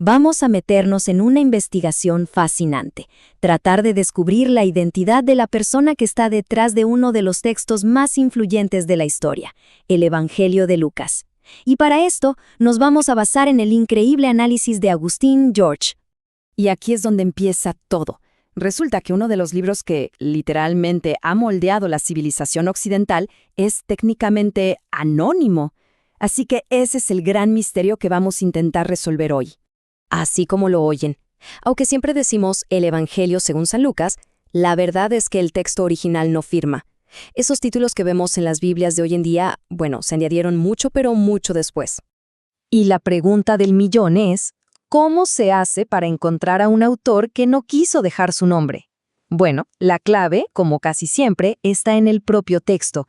Vamos a meternos en una investigación fascinante, tratar de descubrir la identidad de la persona que está detrás de uno de los textos más influyentes de la historia, el Evangelio de Lucas. Y para esto, nos vamos a basar en el increíble análisis de Agustín George. Y aquí es donde empieza todo. Resulta que uno de los libros que literalmente ha moldeado la civilización occidental es técnicamente anónimo. Así que ese es el gran misterio que vamos a intentar resolver hoy. Así como lo oyen. Aunque siempre decimos el Evangelio según San Lucas, la verdad es que el texto original no firma. Esos títulos que vemos en las Biblias de hoy en día, se añadieron mucho, pero mucho después. Y la pregunta del millón es, ¿cómo se hace para encontrar a un autor que no quiso dejar su nombre? Bueno, la clave, como casi siempre, está en el propio texto.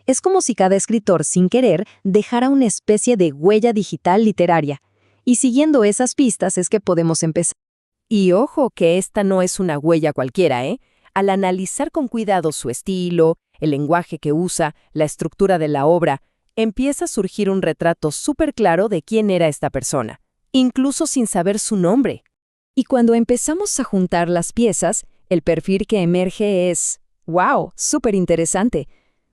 Es como si cada escritor, sin querer, dejara una especie de huella digital literaria. Y siguiendo esas pistas es que podemos empezar. Y ojo que esta no es una huella cualquiera, ¿eh? Al analizar con cuidado su estilo, el lenguaje que usa, la estructura de la obra, empieza a surgir un retrato súper claro de quién era esta persona, incluso sin saber su nombre. Y cuando empezamos a juntar las piezas, el perfil que emerge es, ¡wow!, súper interesante.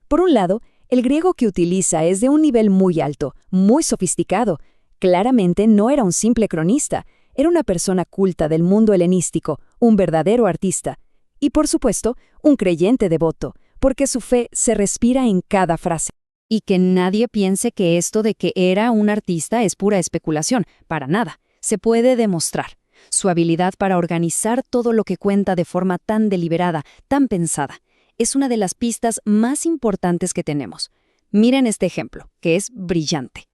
Por un lado, el griego que utiliza es de un nivel muy alto, muy sofisticado. Claramente no era un simple cronista, era una persona culta del mundo helenístico, un verdadero artista. Y por supuesto, un creyente devoto, porque su fe se respira en cada frase. Y que nadie piense que esto de que era un artista es pura especulación, para nada. Se puede demostrar. Su habilidad para organizar todo lo que cuenta de forma tan deliberada, tan pensada, es una de las pistas más importantes que tenemos. Miren este ejemplo, que es brillante.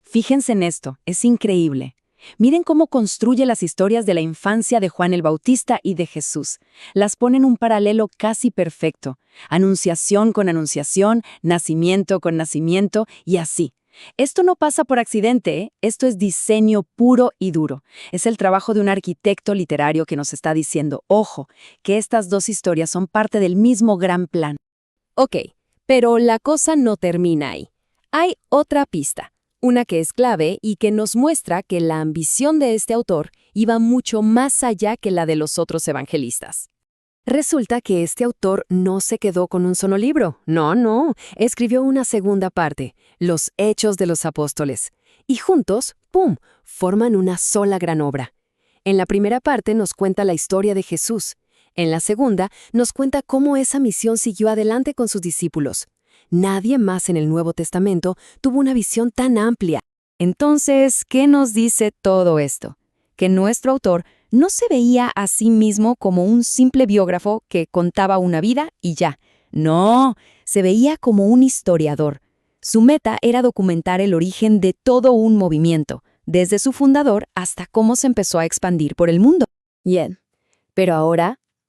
Fíjense en esto, es increíble. Miren cómo construye las historias de la infancia de Juan el Bautista y de Jesús. Las pone en un paralelo casi perfecto. Anunciación con anunciación, nacimiento con nacimiento y así. Esto no pasa por accidente, ¿eh? Esto es diseño puro y duro. Es el trabajo de un arquitecto literario que nos está diciendo, ojo, que estas dos historias son parte del mismo gran plan. Ok, pero la cosa no termina ahí. Hay otra pista. Una que es clave y que nos muestra que la ambición de este autor iba mucho más allá que la de los otros evangelistas. Resulta que este autor no se quedó con un solo libro. No, escribió una segunda parte, Los Hechos de los Apóstoles. Y juntos, ¡pum!, forman una sola gran obra. En la primera parte nos cuenta la historia de Jesús. En la segunda, nos cuenta cómo esa misión siguió adelante con sus discípulos. Nadie más en el Nuevo Testamento tuvo una visión tan amplia. Entonces, ¿qué nos dice todo esto? Que nuestro autor no se veía a sí mismo como un simple biógrafo que contaba una vida y ya. No, se veía como un historiador. Su meta era documentar el origen de todo un movimiento, desde su fundador hasta cómo se empezó a expandir por el mundo. Bien, pero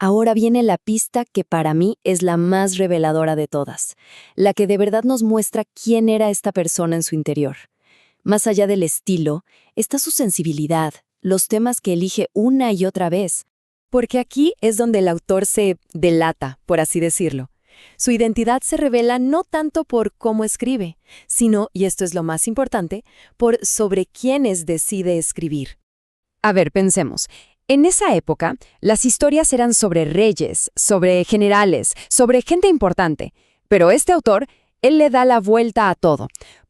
Ahora viene la pista que para mí es la más reveladora de todas, la que de verdad nos muestra quién era esta persona en su interior. Más allá del estilo, está su sensibilidad, los temas que elige una y otra vez. Porque aquí es donde el autor se delata, por así decirlo. Su identidad se revela no tanto por cómo escribe, sino, y esto es lo más importante, por sobre quiénes decide escribir. A ver, pensemos. En esa época, las historias eran sobre reyes, sobre generales, sobre gente importante. Pero este autor, él le da la vuelta a todo.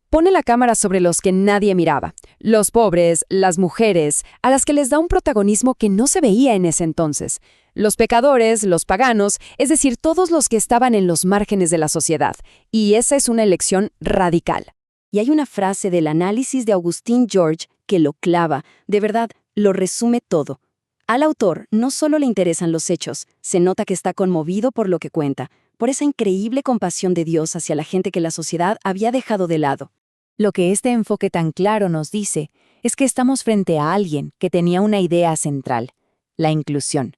Pone la cámara sobre los que nadie miraba, los pobres, las mujeres, a las que les da un protagonismo que no se veía en ese entonces. Los pecadores, los paganos, es decir, todos los que estaban en los márgenes de la sociedad. Y esa es una elección radical. Y hay una frase del análisis de Agustín George que lo clava, de verdad, lo resume todo. Al autor no solo le interesan los hechos, se nota que está conmovido por lo que cuenta, por esa increíble compasión de Dios hacia la gente que la sociedad había dejado de lado. Lo que este enfoque tan claro nos dice es que estamos frente a alguien que tenía una idea central, la inclusión.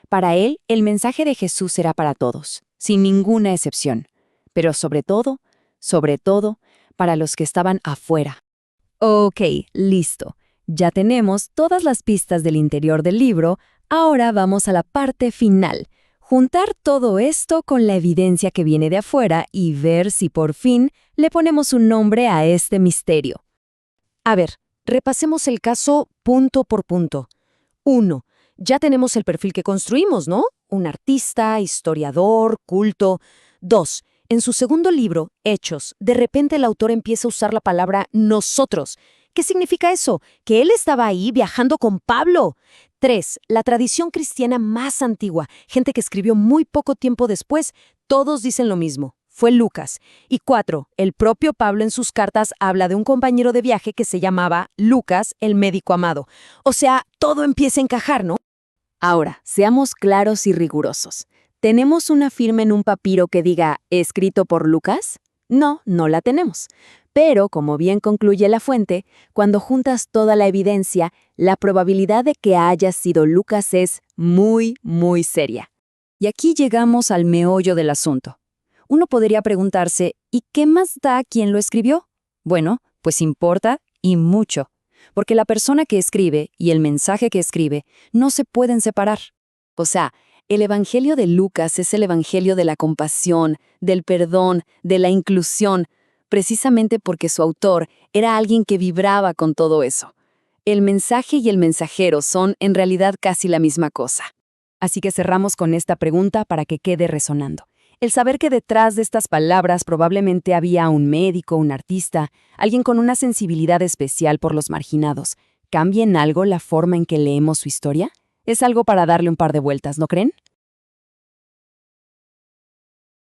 Para él, el mensaje de Jesús era para todos, sin ninguna excepción, pero sobre todo, para los que estaban afuera. Ok, listo. Ya tenemos todas las pistas del interior del libro, ahora vamos a la parte final. Juntar todo esto con la evidencia que viene de afuera y ver si por fin le ponemos un nombre a este misterio. A ver, Repasemos el caso punto por punto. 1. Ya tenemos el perfil que construimos, ¿no? Un artista, historiador, culto. 2. En su segundo libro, Hechos, de repente el autor empieza a usar la palabra nosotros. ¿Qué significa eso? Que él estaba ahí viajando con Pablo. 3. La tradición cristiana más antigua, gente que escribió muy poco tiempo después, todos dicen lo mismo. Fue Lucas. Y 4. El propio Pablo en sus cartas habla de un compañero de viaje que se llamaba Lucas, el médico amado. O sea, todo empieza a encajar, ¿no? Ahora, seamos claros y rigurosos. ¿Tenemos una firma en un papiro que diga «escrito por Lucas»? No, no la tenemos. Pero, como bien concluye la fuente, cuando juntas toda la evidencia, la probabilidad de que haya sido Lucas es muy, muy seria. Y aquí llegamos al meollo del asunto. Uno podría preguntarse, ¿y qué más da quién lo escribió? Bueno, pues importa y mucho, porque la persona que escribe y el mensaje que escribe no se pueden separar. O sea, el Evangelio de Lucas es el Evangelio de la compasión, del perdón, de la inclusión, precisamente porque su autor era alguien que vibraba con todo eso. El mensaje y el mensajero son en realidad casi la misma cosa. Así que cerramos con esta pregunta para que quede resonando. El saber que detrás de estas palabras probablemente había un médico, un artista, alguien con una sensibilidad especial por los marginados, ¿cambia en algo la forma en que leemos su historia? Es algo para darle un par de vueltas, ¿no creen?